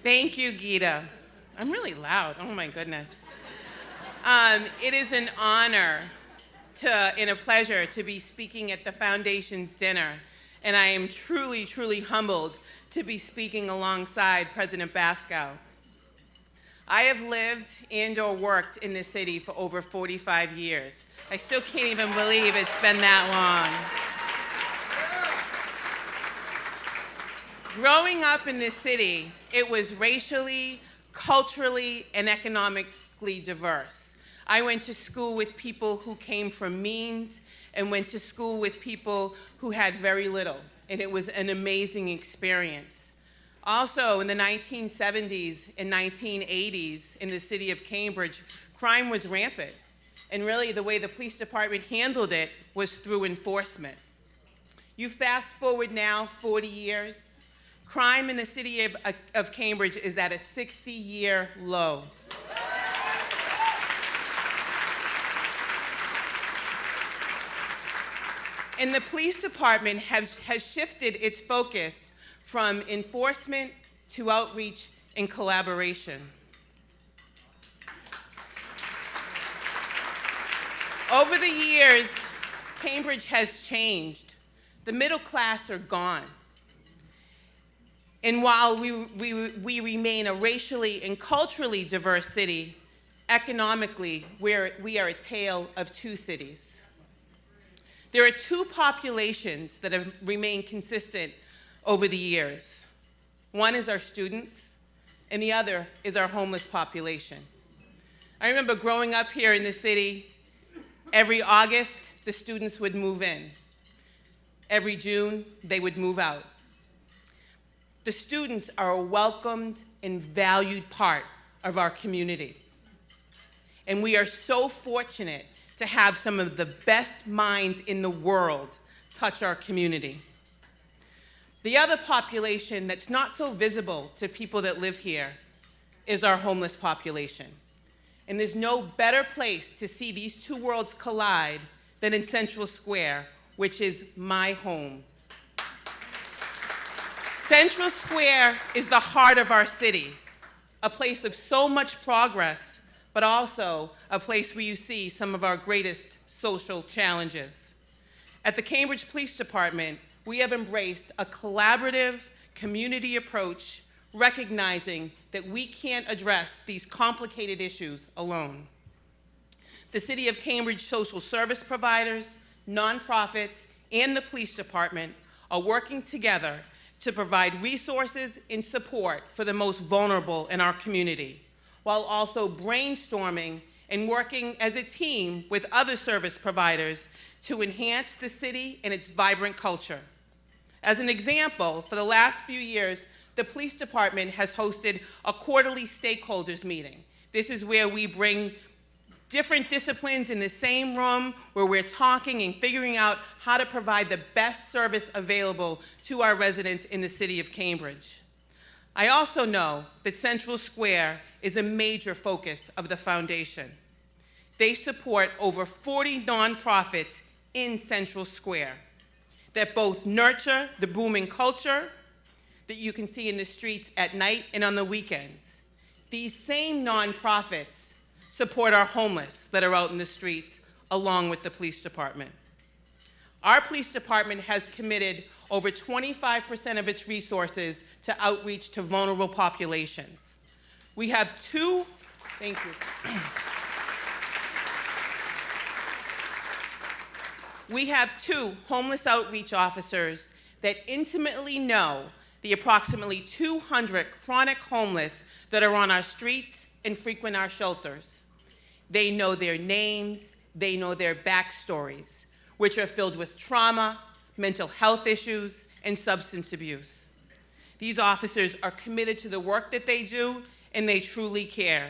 Thank you, Gita. I'm really loud. Oh my goodness. It is an honor and a pleasure to be speaking at the Foundation's dinner, and I am truly, truly humbled to be speaking alongside President Bascow. I have lived and/or worked in this city for over 45 years. I still can't even believe it's been that long. Growing up in this city, it was racially, culturally, and economically diverse. I went to school with people who came from means and went to school with people who had very little, and it was an amazing experience. Also, in the 1970s and 1980s in the city of Cambridge, crime was rampant, and really the way the police department handled it was through enforcement. You fast forward now 40 years, crime in the city of Cambridge is at a 60-year low. And the police department has shifted its focus from enforcement to outreach and collaboration. Over the years, Cambridge has changed. The middle class are gone. And while we remain a racially and culturally diverse city, economically, we are a tale of two cities. There are two populations that have remained consistent over the years. One is our students, and the other is our homeless population. I remember growing up here in the city, every August, the students would move in. Every June, they would move out. The students are a welcomed and valued part of our community. And we are so fortunate to have some of the best minds in the world touch our community. The other population that's not so visible to people that live here is our homeless population. And there's no better place to see these two worlds collide than in Central Square, which is my home. Central Square is the heart of our city, a place of so much progress, but also a place where you see some of our greatest social challenges. At the Cambridge Police Department, we have embraced a collaborative community approach, recognizing that we can't address these complicated issues alone. The City of Cambridge social service providers, nonprofits, and the police department are working together to provide resources and support for the most vulnerable in our community, while also brainstorming and working as a team with other service providers to enhance the city and its vibrant culture. As an example, for the last few years, the police department has hosted a quarterly stakeholders meeting. This is where we bring different disciplines in the same room, where we're talking and figuring out how to provide the best service available to our residents in the city of Cambridge. I also know that Central Square is a major focus of the foundation. They support over 40 nonprofits in Central Square that both nurture the booming culture that you can see in the streets at night and on the weekends. These same nonprofits support our homeless that are out in the streets, along with the police department. Our police department has committed over 25% of its resources to outreach to vulnerable populations. We have two, thank you. We have two homeless outreach officers that intimately know the approximately 200 chronic homeless that are on our streets and frequent our shelters. They know their names, they know their backstories, which are filled with trauma, mental health issues, and substance abuse. These officers are committed to the work that they do, and they truly care.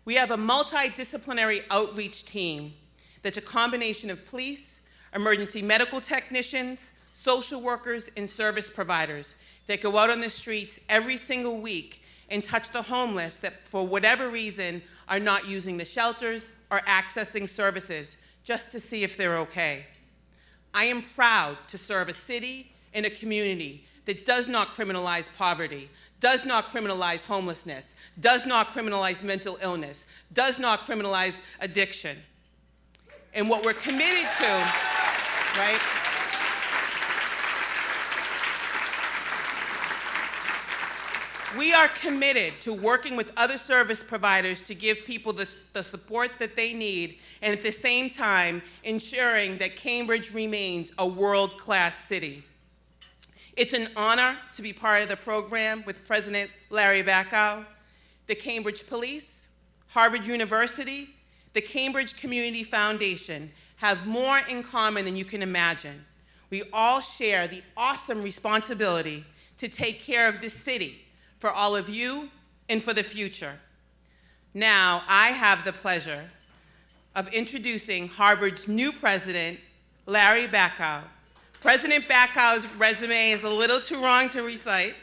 We have a multidisciplinary outreach team that's a combination of police, emergency medical technicians, social workers, and service providers that go out on the streets every single week and touch the homeless that, for whatever reason, are not using the shelters or accessing services, just to see if they're okay. I am proud to serve a city and a community that does not criminalize poverty, does not criminalize homelessness, does not criminalize mental illness, does not criminalize addiction. And what we're committed to, right? We are committed to working with other service providers to give people the support that they need, and at the same time, ensuring that Cambridge remains a world-class city. It's an honor to be part of the program with President Larry Bacow, the Cambridge Police, Harvard University, the Cambridge Community Foundation have more in common than you can imagine. We all share the awesome responsibility to take care of this city for all of you and for the future. Now, I have the pleasure of introducing Harvard's new president, Larry Bacow. President Bacow's resume is a little too long to recite,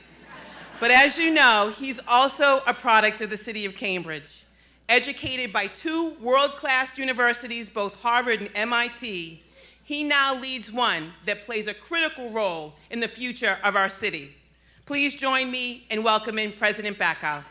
but as you know, he's also a product of the city of Cambridge. Educated by two world-class universities, both Harvard and MIT, he now leads one that plays a critical role in the future of our city. Please join me in welcoming President Bacow.